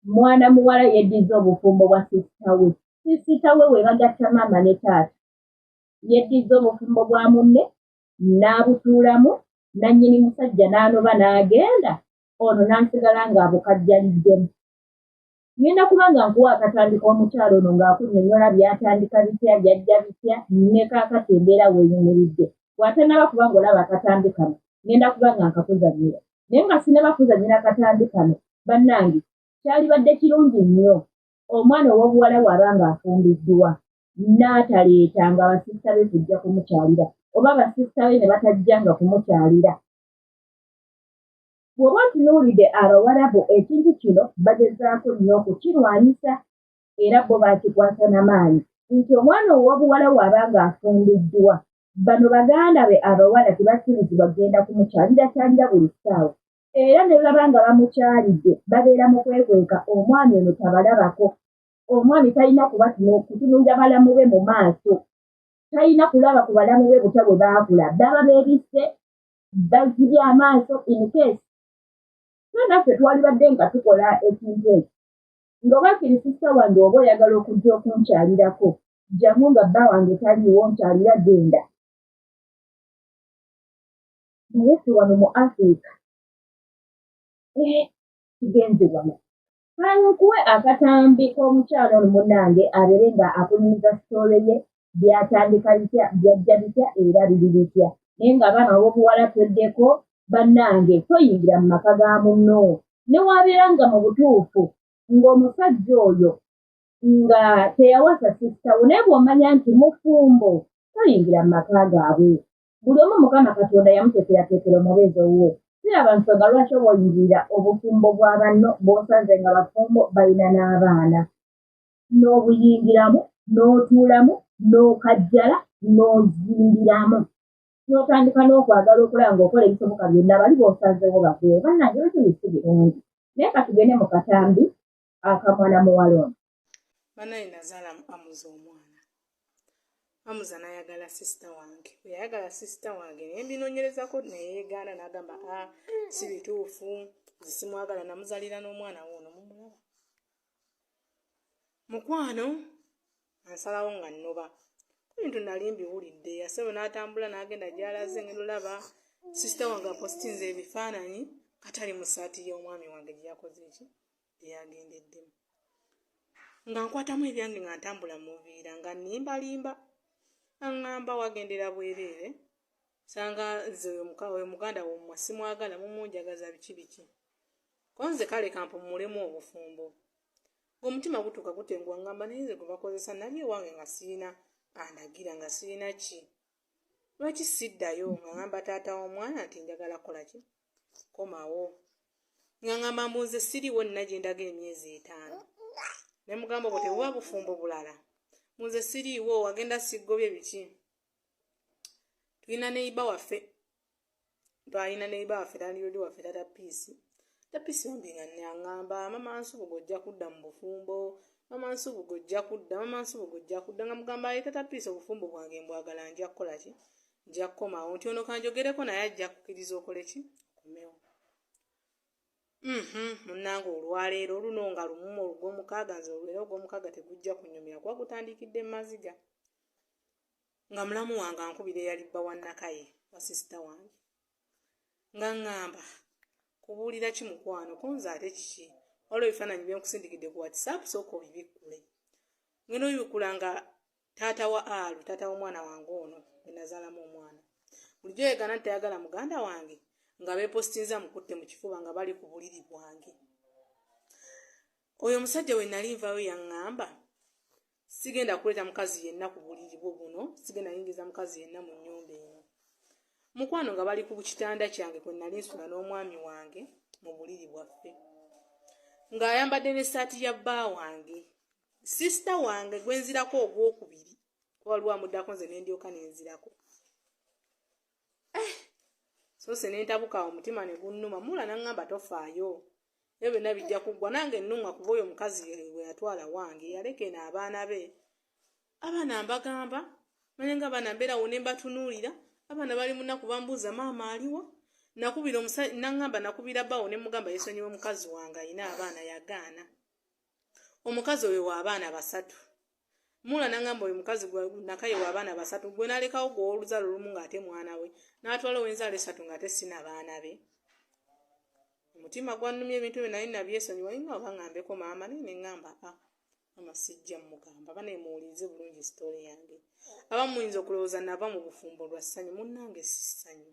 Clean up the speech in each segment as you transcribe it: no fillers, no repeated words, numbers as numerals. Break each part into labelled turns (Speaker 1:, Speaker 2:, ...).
Speaker 1: mwana muwala yeddiza obufumbo bwa sisita we. Sisita we bagatta maama ne taata. Yeddiza obufumbo bwa munne n'abutuulamu, nannyini musajja n'anoba n'agenda, ono n'asigala ng'abukajjaliddemu. Ngenda kuba nga nkuwa akatandika omukyalo ono ng'akunnyonnyola byatandika bitya, byajja bitya, ne kaakati embeera weeyimiridde. Bw'atannaba kuba ng'olaba akatambi kano, ngenda kuba nga nkakuzannyira. Naye nga sinaba kuzannyira akatambi kano, bannange, kyalibadde kirungi nnyo omwana ow'obuwala bw'aba ng'afumbiddwa n'ataleeta nga basisita be kujja kumukyalira, oba basisita be ne batajjanga kumukyalira. Bw'oba otunuulidde abawala bo ekintu kino bagezaako nnyo okukirwanyisa era bo baakikwasa na maanyi nti omwana ow'obuwala bw'aba ng'afumbiddwa, bano baganda be abawala tebakkirizibwa kugenda kumukyalira buli ssaawa. Era ne baba nga bamukyalidde babeera mu kwekweka omwami ono tabalabako. Omwami talina kutunuulira balamu be mu maaso, talina kulaba ku balamu be butya bwe baakula, baba beebisse bazibye amaaso in case. So naffe twalibadde nga tukola ekintu ekyo. Ng'oba kiri sisita wange oba oyagala okujja okunkyalirako, jjamu nga bba wange taliiwo nkyalira genda. Naye ffe wano mu Africa, tugenze wano. Kankuwe akatambi k'omukyalo ono munnange abeere nga akunyumiza sitole ye, byatandika bitya, byajja bitya era biri bitya. Naye ng'abaana ab'obuwala tweddeko, bannange toyingira mu maka ga munno. Ne wabeera nga mu butuufu ng'omusajja oyo nga teyawasa sisita wo, naye bw'omanya nti mufumbo, toyingira mu maka gaabwe. Buli omu Mukama Katonda yamuteekerateekera omubeezi owuwe. Siraba nsonga lwaki oba oyingira obufumbo bwa banno b'osanze nga bafumbo balina n'abaana. N'obuyingiramu, n'otuulamu, n'okajjala, n'ozimbiramu. N'otandika n'okwagala okulaba ng'okola ebisoboka byonna bali b'osanzeewo bakuwe. Bannange ebyo bisi birungi. Naye ka tugende mu katambi akamwana muwala ono.
Speaker 2: Banaye nazaala amuza omwana. Amuza n'ayagala sisita wange. Bwe yayagala sisita wange naye mbinoonyerezako naye yeegaana n'agamba si bituufu, simwagala, namuzaalira n'omwana wuuno mumulaba. Mukwano ansalawo nga nnoba. Ebintu nali mbiwulidde, yasebo n'atambula n'agenda gy'alaze ngenda olaba sisita wange apositinze ebifaananyi katali mu ssaati y'omwami wange gye yakoze eki gye yagendeddemu. Nga nkwatamu ebyange nga ntambula mu buviira nga nnimbalimba. Aŋŋamba wagendera bwereere, sanga nze oyo muganda wammwe simwagala mumunjagaza biki biki. Ko nze kale kampumulemu obufumbo. Ng'omutima gutuuka gutenguwa ŋŋamba naye nze gwe bakozesa nali ewange nga sirina andagira, nga sirina ki. Lwaki siddayo nga ŋŋamba taata w'omwana nti njagala kukola ki? Komawo. Nga ŋŋamba mbuze siriiwo nina gye ndaga emyezi 5. Ne mugamba bwe tebuba bufumbo bulala. Muze siriiwo wagenda siggobye biki. Tulina neiba waffe. Twalina neiba waffe tandiyodi waffe tata Piisi. Tata Piisi wambi nga nyaŋŋamba mama Nsubu gojja kudda mu bufumbo. Mama Nsubu gojja kudda, mama Nsubu gojja kudda. Nga mugamba ye tata Piisi obufumbo bwange mbwagala nja kukola ki? Nja kukomawo nti ono kanjogereko naye ajja kukkiriza okole ki? Komewo. Munnange olwaleero luno nga lumu ogw'omukaaga nze olwera ogw'omukaaga tegujja kunyumira kuba gutandikidde maziga. Nga mulamu wange ankubira eyali bba wa Nakaye wa sisita wange. Nga ŋŋamba kubuulira ki mukwano ko nze ate kiki? Waliwo ebifaananyi bye nkusindikidde ku WhatsApp sooka obibikkule. Ngenda obibikkula nga taata wa Alu, taata w'omwana wange ono gwe nazaalamu omwana. Bulijjo yeegaana nti tayagala muganda wange nga beepositinza mukutte mu kifuba nga bali ku buliri bwange. Oyo omusajja we nali nvayo yaŋŋamba sigenda kuleeta mukazi yenna ku buliri bwo buno, sigenda yingiza mukazi yenna mu nnyumba eno. Mukwano nga bali ku kitanda kyange kwe nali nsula n'omwami wange mu buliri bwaffe. Ng'ayambadde n'essaati ya bba wange. Sisita wange gwe nzirako ogwokubiri. Kuba waliwo amuddako nze ne ndyoka ne nzirako. So se nentabuka omutima ne gunnuma mula n'aŋŋamba tofaayo. Ebyo byonna bijja kuggwa nange nnumwa kuba oyo omukazi we yatwala wange yaleke n'abaana be. Abaana mbagamba manye nga abaana mbeerawo ne mbatunuulira. Abaana bali munaku bambuuza maama aliwa? Nakubira n'aŋŋamba nakubira bbawo ne mugamba yeesonyiwe mukazi wange ayina abaana yagaana. omukazi oyo w'abaana basatu mula nangamba oyo mukazi nakaye w'abaana basatu gwe nalekawo gw'oluzalo lumu ng'ate mwana we n'atwala ow'enzaalo esatu ng'ate sina baana be omutima gwannumya ebintu bye nali nabyesonyiwa nga oba ngambeko maama naye ne ŋŋamba mama sijja mugamba bane muwulirize bulungi sitoole yange aba muyinza okulowooza nava mu bufumbo lwa ssanyu munnange si ssanyu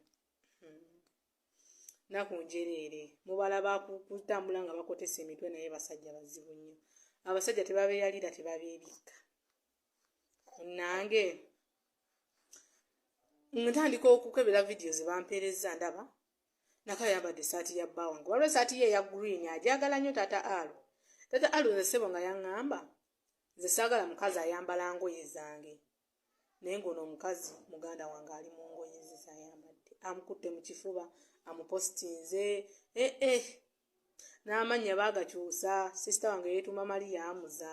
Speaker 2: naku njereere mubala bakutambula nga bakotesa emitwe naye basajja bazibu nnyo abasajja tebabeeyalira tebabeebikka nange ntandika okukebera vidiyo ze bampeereza ndaba nakayo yambadde essaati ya bba wange waliwo essaati ye eya green agyagala nnyo taata alu nze ssebo nga yaŋŋamba nze saagala mukazi ayambala ngoye zange naye ng'ono omukazi muganda wange ali mu ngoye ze zayambadde amukutte mu kifuba amupositinze n'amannya baagakyusa sisita wange yeetuma Mariya amuza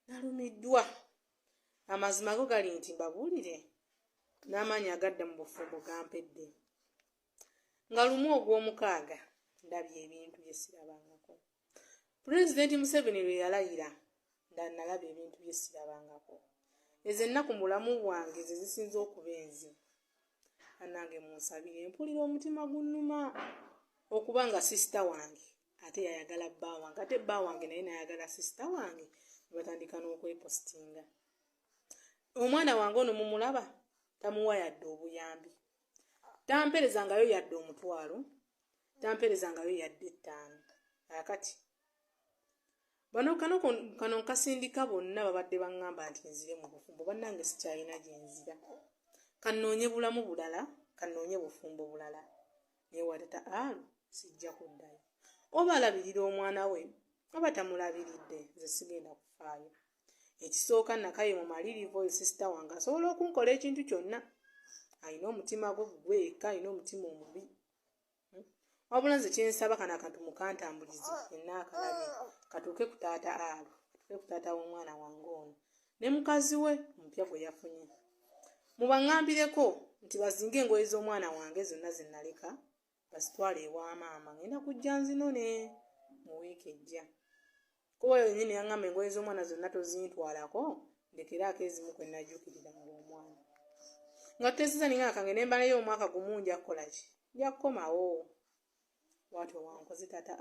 Speaker 2: nalumiddwa amazima go gali nti mbabuulire n'amannya agadda mu bufumbo gampedde nga lumu ogw'omukaaga ndabye ebintu bye sirabangako pulezidenti Museveni lwe yalayira nalaba ebintu bye sirabangako ezo ennaku mu bulamu bwange ze zisinza okuba enzi annange munsabire mpulira omutima gunnuma okuba nga sisita wange ate yayagala bba wange ate bba wange naye nayagala sisita wange ne batandika n'okwepositinga omwana wange ono mumulaba tamuwa yadde obuyambi tamperezangayo yadde omutwalo tamperezangayo yadde 5 akati bano kano nkasindika bonna babadde baŋŋamba nti nzire mu bufumbo bannange sikyalina gye nzira kannoonye bulamu bulala kannoonye bufumbo bulala naye watata sijja kuddayo oba alabirira omwana we oba tamulabiridde nze sigenda kufaayo ekisooka nakaye mu malirivu oyo sisita wange asobola okunkola ekintu kyonna alina omutima gwe yekka alina omutima omubi wabula nze kyensaba kana akantu mukantambulize yenna akalabe katuuke ku taata katuuke ku taata w'omwana wange ono ne mukazi we omupya gwe yafunye mubaŋŋambireko nti bazinga engoye z'omwana wange zonna ze naleka bazitwale ewa maama ngenda kujja nzinone mu wiiki ejja kuba oyo yennyini yaŋŋamba engoye z'omwana zonna tozintwalako ndekeraako ezimu kwe najjukirira ng'omwana nga tutesizaniŋa akange ne mbalayo omwaka gumu nja kukola ki nja kukomawo bwatyo wankoze taata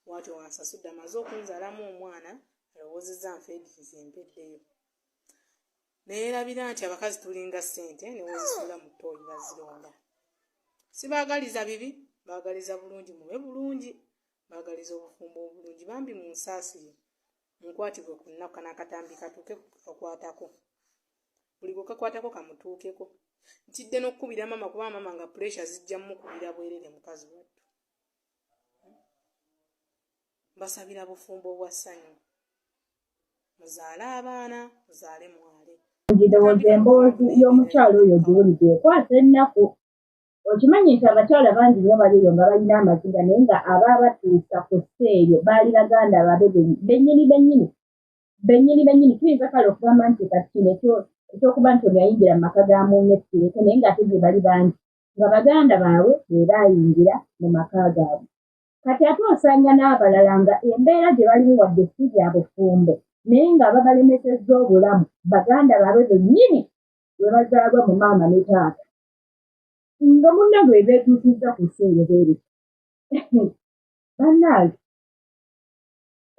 Speaker 2: bwatyo wansasudde amaze okunzaalamu omwana alowoozezza nfeediriza empeddeyo neerabira nti abakazi tulinga ssente newezisula mu ttooyi bazironda sibaagaliza bibi baagaliza bulungi mube bulungi baagaliza obufumbo obulungi bambi mu nsaasire nkwatibwe ku nnaku kanakatambi katuuke kakwatako buli gwe kakwatako kamutuukeko ntidde n'okkubira mama kuba mama nga puresha zijja mukubira bwerere mukazi wattu mbasabira bufumbo bwa ssanyu muzaale abaana muzaale mwale
Speaker 1: ngirowooza emboozi y'omukyalo oyo giwulidde ekwasa ennaku okimanyi nti abakyala bangi nnyo baliyo nga balina amaziga naye nga aba batuusa ku sseeyo baali baganda babe bennyini tuyinza kale okugamba nti kati kino ekyokuba nti ono yayingira mu maka ga munne tukireke naye ng'ate gye bali bangi nga baganda baabwe be baayingira mu maka gaabwe kati ate osanga n'abalala nga embeera gye balimu wadde si bya bufumbo naye nga babalemesezza obulamu baganda baabwe bennyini bwe bazaalwa mu maama ne taata nga munnange we beetuusizza ku sseeyo beereka bannange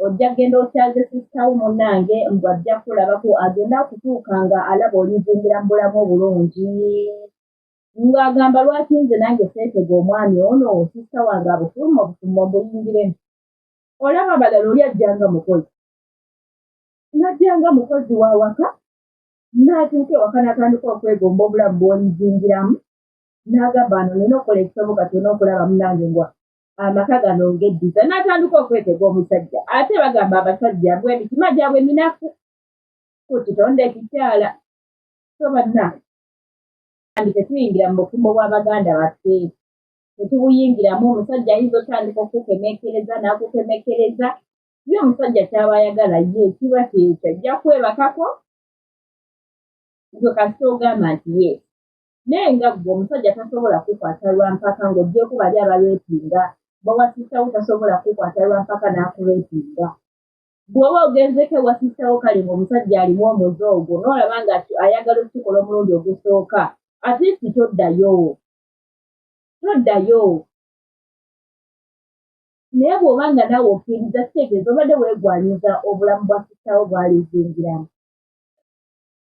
Speaker 1: ojja kgenda okyaze sisitawo munnange mbw'ajja kulabako agenda okutuuka nga alaba olizingira mu bulamu obulungi ng'agamba lwaki nze nange seetega omwami ono sisita wange abufuluma obufumbo mbuyingiremu olaba abalala oli ajjanga mukozi n'ajjanga mukozi wa waka n'atuuka ewaka n'atandika okwegomba obulamu bw'olizingiramu n'agamba ano nina okukola ekisoboka kyonna okulaba munnange ngwa amaka gano ng'eddiza n'atandika okwetega omusajja ate bagamba abasajja mbwe emitima gyabwe minafu ku kitonde ekikyala so bannange tetuyingira mu bufumbo bw'abaganda baffe tetubuyingiramu omusajja ayinza otandika okukemekereza n'akukemekereza ye omusajja kyaba ayagala ye kiba kyekyo ajja kwebakako gwe kasita ogamba nti ye naye nga gwe omusajja tasobola kukwata lwa mpaka ng'oggyeko bali abalwetinga bwewasisawo tasobola kukwata lwampaka n'akuleetinga. Bw'oba ogenzeko ewasisawo kale ng'omusajja alimu omuze ogwo n'olaba nga ayagala okukikola omulundi ogusooka, at least toddayo. Naye bw'oba nga naawe okkiriza kitegeeza obadde weegwanyiza obulamu bwa sisitawo bw'alizingiramu.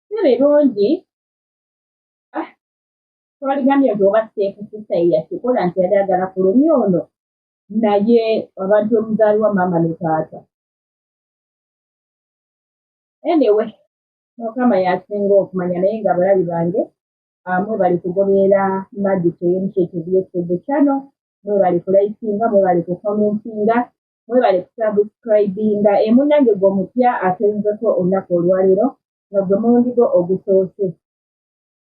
Speaker 1: Si birungi, twaligambye nti oba siteefu sisita ye yakikola nti yali agala kulumya ono, naye abantu omuzaalibwa maama ne taata. Anyway, Mukama yasinga okumanya naye nga balabi bange mwe bali kugoberera Magic Initiative YouTube channel, mwe bali kulikinga, mwe bali kukomentinga, mwe bali kusubscribinga. Munnange gwe omupya atenzeko olunaku olwaleero nga gwe mulundi gwo ogusoose.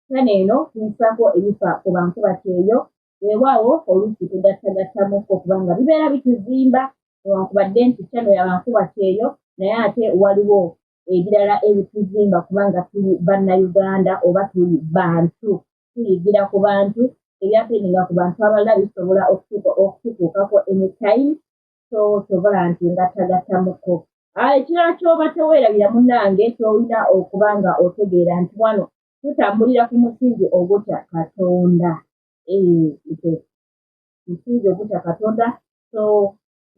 Speaker 1: Channel eno tuyisaako ebifa ku Bankubakyeyo, weewaawo oluusi tugattagattamuko kubanga bibeera bituzimba newankubadde nti channel ya Bankubakyeyo naye ate waliwo ebirala ebituzimba kubanga tuli bannayuganda oba tuli bantu, tuyigira ku bantu, ebyapeninga ku bantu abalala bisobola okututuukako anytime, so tokola nti ngattagattamuko. Ekirala ky'oba teweerabira munnange ky'olina okuba nga otegeera nti wano tutambulira ku musingi ogutya Katonda. Musingi ogutya Katonda, so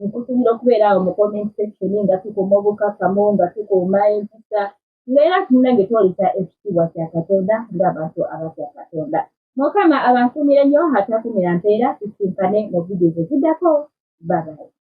Speaker 1: nkusuubira okubeera awo mu comment section nga tukuuma obukkakkamu, nga tukuuma empisa, ng'era munnange twolesa ekitiibwa kya Katonda ng'abantu abatya Katonda. Mukama abankuumire nnyo, atakumira mpeera, tusinkane mu vidiyo eziddako. Bye bye.